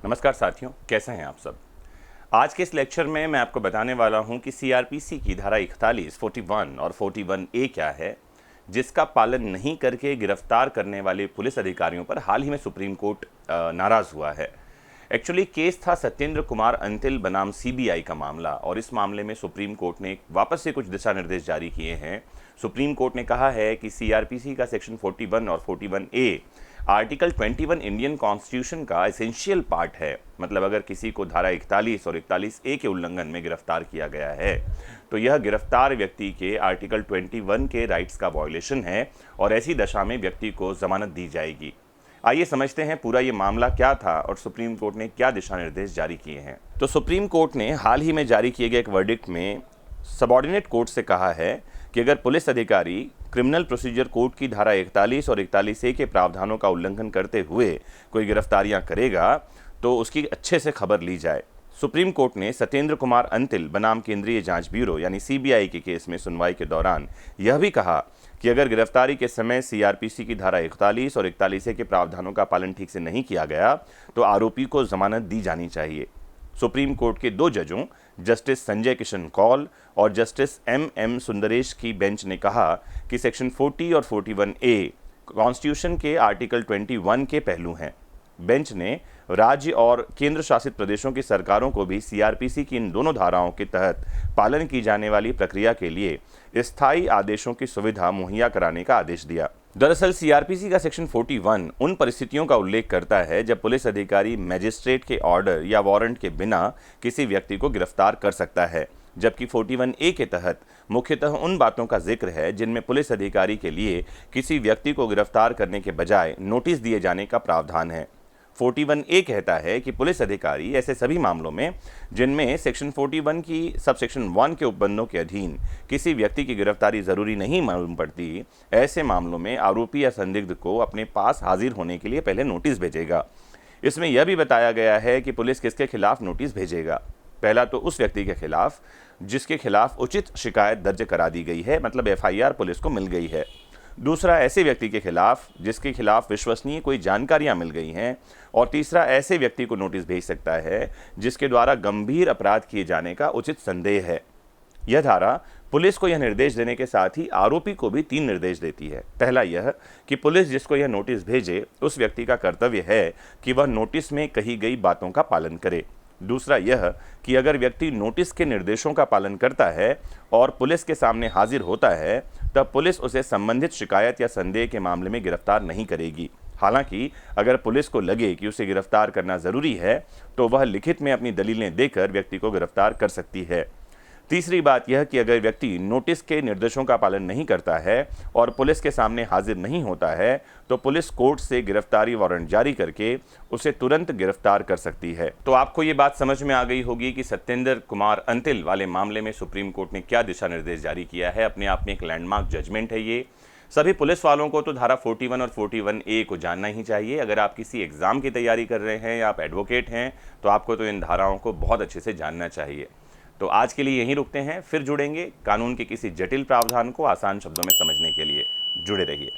नमस्कार साथियों, कैसे हैं आप सब। आज के इस लेक्चर में मैं आपको बताने वाला हूं कि CrPC की धारा 41, 41 और 41A क्या है, जिसका पालन नहीं करके गिरफ्तार करने वाले पुलिस अधिकारियों पर हाल ही में सुप्रीम कोर्ट नाराज हुआ है। एक्चुअली केस था सत्येंद्र कुमार अंतिल बनाम CBI का मामला, और इस मामले में सुप्रीम कोर्ट ने वापस से कुछ दिशा निर्देश जारी किए हैं। सुप्रीम कोर्ट ने कहा है कि CrPC का सेक्शन 41 और 41A आर्टिकल 21 इंडियन कॉन्स्टिट्यूशन का एसेंशियल पार्ट है। मतलब अगर किसी को धारा 41 और 41A के उल्लंघन में गिरफ्तार किया गया है तो यह गिरफ्तार व्यक्ति के आर्टिकल 21 के राइट्स का वायलेशन है, और ऐसी दशा में व्यक्ति को जमानत दी जाएगी। आइए समझते हैं पूरा ये मामला क्या था और सुप्रीम कोर्ट ने क्या दिशा निर्देश जारी किए हैं। तो सुप्रीम कोर्ट ने हाल ही में जारी किए गए एक वर्डिक्ट में सबऑर्डिनेट कोर्ट से कहा है कि अगर पुलिस अधिकारी क्रिमिनल प्रोसीजर कोड की धारा 41 और 41A के प्रावधानों का उल्लंघन करते हुए कोई गिरफ्तारियां करेगा तो उसकी अच्छे से खबर ली जाए। सुप्रीम कोर्ट ने सत्येंद्र कुमार अंतिल बनाम केंद्रीय जांच ब्यूरो यानी CBI के केस में सुनवाई के दौरान यह भी कहा कि अगर गिरफ्तारी के समय CrPC की धारा 41 और 41A के प्रावधानों का पालन ठीक से नहीं किया गया तो आरोपी को जमानत दी जानी चाहिए। सुप्रीम कोर्ट के दो जजों जस्टिस संजय किशन कौल और जस्टिस M सुंदरेश की बेंच ने कहा कि सेक्शन 40 और 41A कॉन्स्टिट्यूशन के आर्टिकल 21 के पहलू हैं। बेंच ने राज्य और केंद्र शासित प्रदेशों की सरकारों को भी CrPC की इन दोनों धाराओं के तहत पालन की जाने वाली प्रक्रिया के लिए स्थायी आदेशों की सुविधा मुहैया कराने का आदेश दिया। दरअसल CrPC का सेक्शन 41 उन परिस्थितियों का उल्लेख करता है जब पुलिस अधिकारी मजिस्ट्रेट के ऑर्डर या वारंट के बिना किसी व्यक्ति को गिरफ्तार कर सकता है, जबकि 41A के तहत मुख्यतः उन बातों का जिक्र है जिनमें पुलिस अधिकारी के लिए किसी व्यक्ति को गिरफ्तार करने के बजाय नोटिस दिए जाने का प्रावधान है। 41A कहता है कि पुलिस अधिकारी ऐसे सभी मामलों में जिनमें सेक्शन 41 की सबसेक्शन 1 के उपबंधों के अधीन किसी व्यक्ति की गिरफ्तारी जरूरी नहीं मालूम पड़ती, ऐसे मामलों में आरोपी या संदिग्ध को अपने पास हाजिर होने के लिए पहले नोटिस भेजेगा। इसमें यह भी बताया गया है कि पुलिस किसके खिलाफ नोटिस भेजेगा। पहला तो उस व्यक्ति के खिलाफ जिसके खिलाफ उचित शिकायत दर्ज करा दी गई है, मतलब FIR पुलिस को मिल गई है। दूसरा ऐसे व्यक्ति के खिलाफ जिसके खिलाफ विश्वसनीय कोई जानकारियां मिल गई हैं, और तीसरा ऐसे व्यक्ति को नोटिस भेज सकता है जिसके द्वारा गंभीर अपराध किए जाने का उचित संदेह है। यह धारा पुलिस को यह निर्देश देने के साथ ही आरोपी को भी 3 निर्देश देती है। पहला यह कि पुलिस जिसको यह नोटिस भेजे उस व्यक्ति का कर्तव्य है कि वह नोटिस में कही गई बातों का पालन करे। दूसरा यह कि अगर व्यक्ति नोटिस के निर्देशों का पालन करता है और पुलिस के सामने हाजिर होता है तब पुलिस उसे संबंधित शिकायत या संदेह के मामले में गिरफ्तार नहीं करेगी। हालांकि अगर पुलिस को लगे कि उसे गिरफ्तार करना जरूरी है तो वह लिखित में अपनी दलीलें देकर व्यक्ति को गिरफ्तार कर सकती है। तीसरी बात यह कि अगर व्यक्ति नोटिस के निर्देशों का पालन नहीं करता है और पुलिस के सामने हाजिर नहीं होता है तो पुलिस कोर्ट से गिरफ्तारी वारंट जारी करके उसे तुरंत गिरफ्तार कर सकती है। तो आपको ये बात समझ में आ गई होगी कि सत्येंद्र कुमार अंतिल वाले मामले में सुप्रीम कोर्ट ने क्या दिशा निर्देश जारी किया है। अपने आप में एक लैंडमार्क जजमेंट है ये। सभी पुलिस वालों को तो धारा 41 और 41A को जानना ही चाहिए। अगर आप किसी एग्जाम की तैयारी कर रहे हैं या आप एडवोकेट हैं तो आपको तो इन धाराओं को बहुत अच्छे से जानना चाहिए। तो आज के लिए यहीं रुकते हैं, फिर जुड़ेंगे कानून के किसी जटिल प्रावधान को आसान शब्दों में समझने के लिए। जुड़े रहिए।